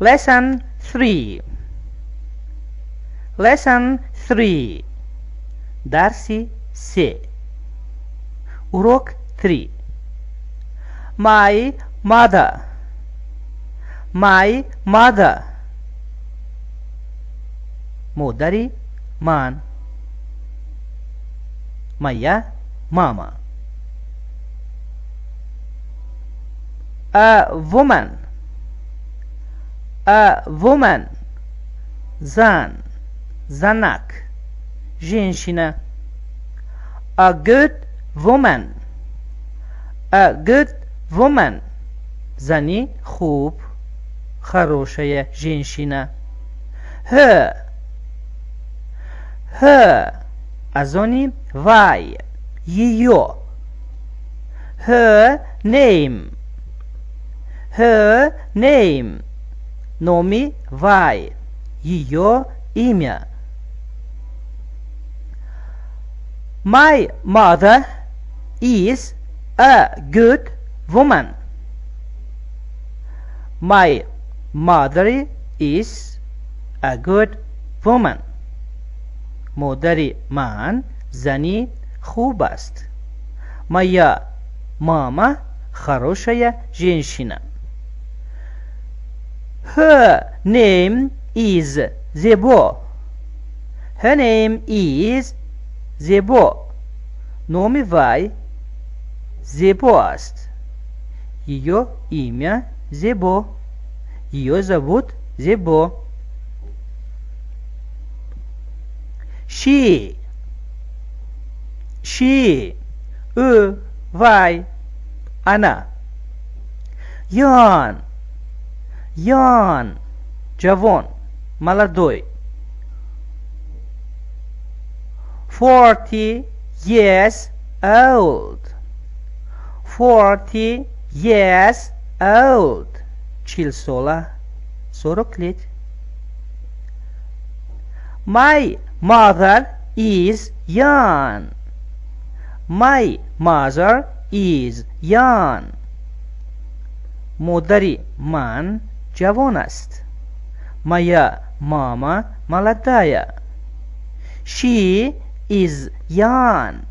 Lesson 3. Lesson 3. Дарси 3. Урок 3. My mother. My mother. مادری من. моя мама. A woman. A woman. زن. زنک. женщина. A good woman. A good woman. زنی خوب. хорошая женщина. Her. Her. Азони вай. Ее. Her name. Her name. Номи вай. Ее имя. My mother is a good woman. My mother is a good woman. مادر من زنی خوب است. моя мама хорошая женщина. Her name is زیبا. Her name is زیبا. نام وی زیبا است. ее имя زیبا. ее зовут زیبا. She. She. Вай. Она. Young. Young. Джавон. Молодой. 40 years old. 40 years old. Чилсола. 40 лет. My mother is young. My mother is young. مادری من جوان است. моя мама молодая. She is young.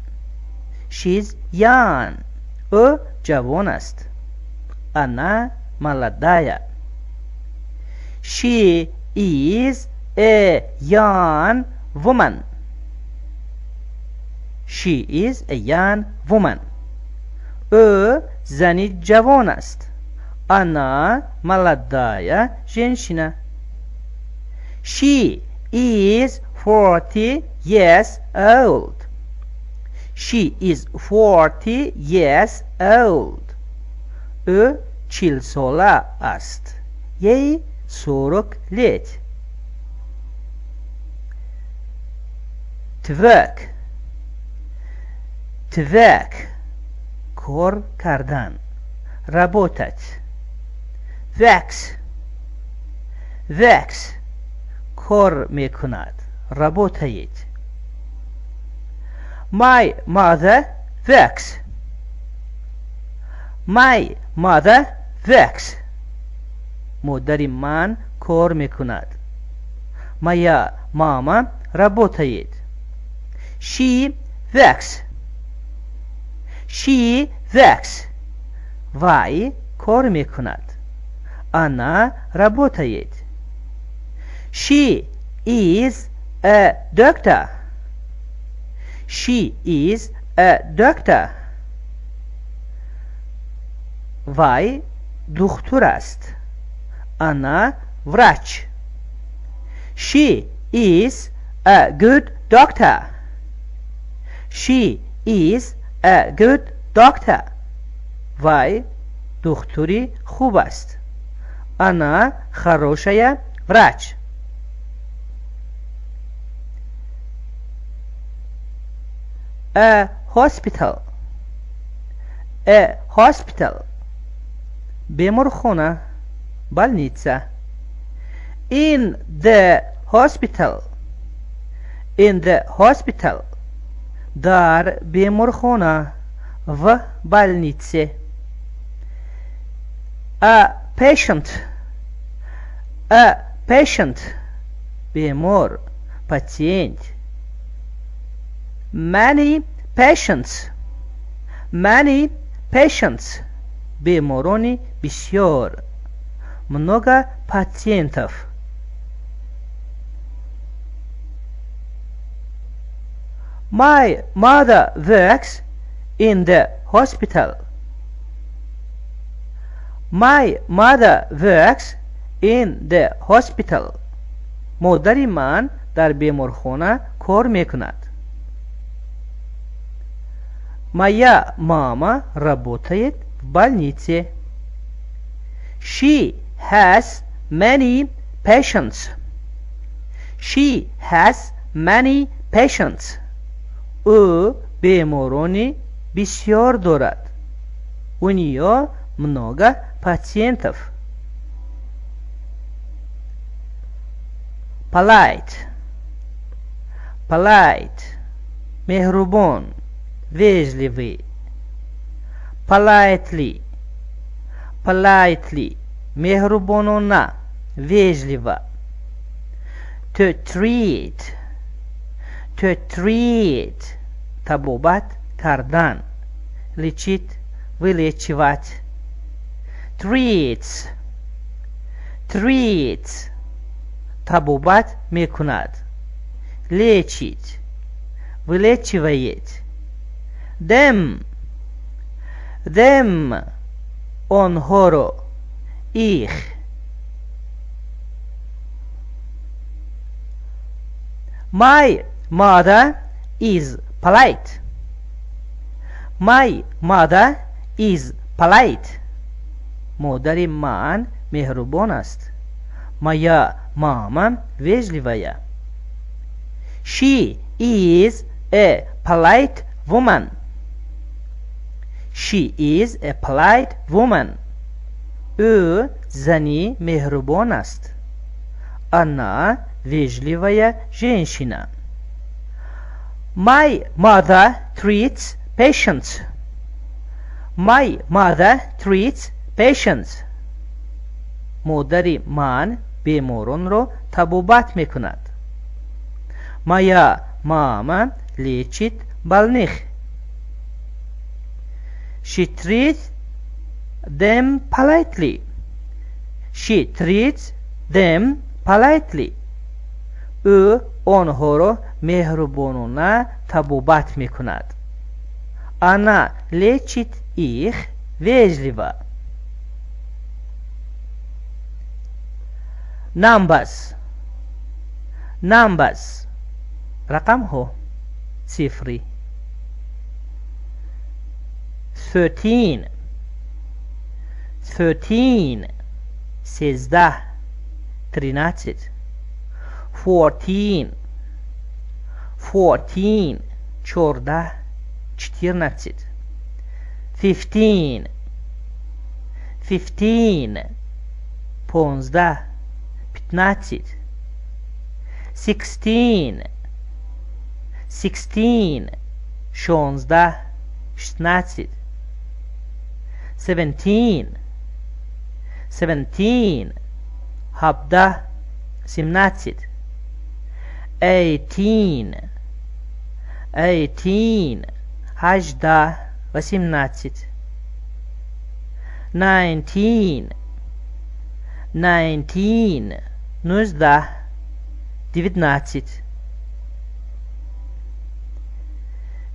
She's young. او جوان است. она молодая. She is a young woman. She is a young woman. او زنی جوان است. она молодая женщина. She is 40 years old. She is 40 years old. او 40 ساله است. یی 40 لет. twerk. twerk. کار کردن. работать. wax. wax. کار میکند. работает. My mother works. My mother works. مادر من کار میکند. моя мама работает. She works. She works. وی کار میکند. она работает. She is a doctor. She is a doctor. وی دکتر است. она врач. She is a good doctor. She is a good doctor. وی دکتری خوب است. она хорошая врач. A hospital. A hospital. بیمارخانه. больница. In the hospital. In the hospital. در بیمارخانه. в больнице. A patient. A patient بیمار paciente. Many patients بیمارانی بسیار. Много пациентов. My mother works in the hospital. My mother works in the hospital. مادر من در بیمارخانه کار میکند. Моя мама работает в больнице. She has many patients. She has many patients. او بیمارانی بسیار دارد. У нее много пациентов. Polite مهربان вежливый. Politely مهربانانه вежливо. To treat طبابت کردن. лечить вылечивать. treats طبابت میکند. лечить вылечивает. them آنها رو. ich My mother is polite. My mother is polite. مادر من مهربان است. Моя мама вежливая. She is a polite woman. She is a polite woman. او زنی مهربان است. Она вежливая женщина. My mother treats patients. My mother treats patients. مادر من بیماران را طبابت میکند. Моя мама лечит больных. She treats them politely. She treats them politely. او آنها را مهربانانه طبابت میکند. Она лечит их вежливо. Numbers رقم ها صفری. 13 13 14 14 15 16 17 18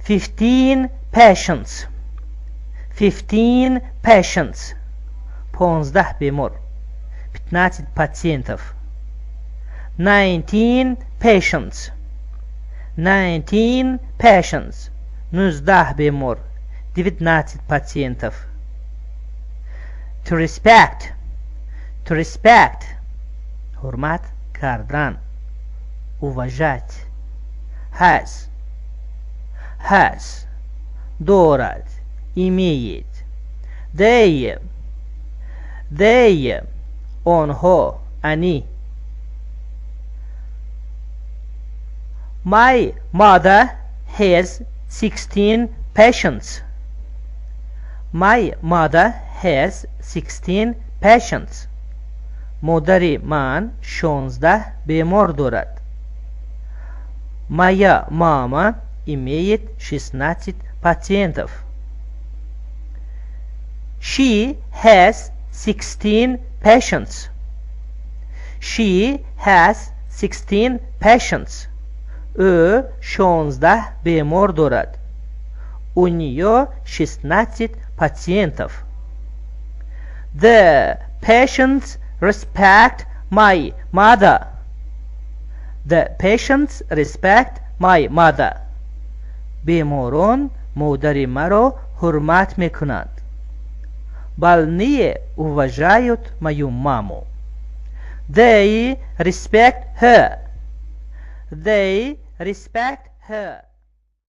19 15 patients 15 بیمار. 15 пациентов. 19 patients 19 بیمار. 19 пациентов. To respect حرمت کردن. уважать. has دارد. имеет. they آنها. они. My mother has 16 patients. My mother has 16 patients. مادر من 16 بیمار دارد. Моя мама имеет 16 пациентов. She has 16 patients. She has 16 patients. او 16 بیمار دارد. У нее 16 пациентов. The patients respect my mother. The patients respect my mother. بیماران مادر مرا حرمت میکنند. Больные уважают мою маму. They respect her. They respect her.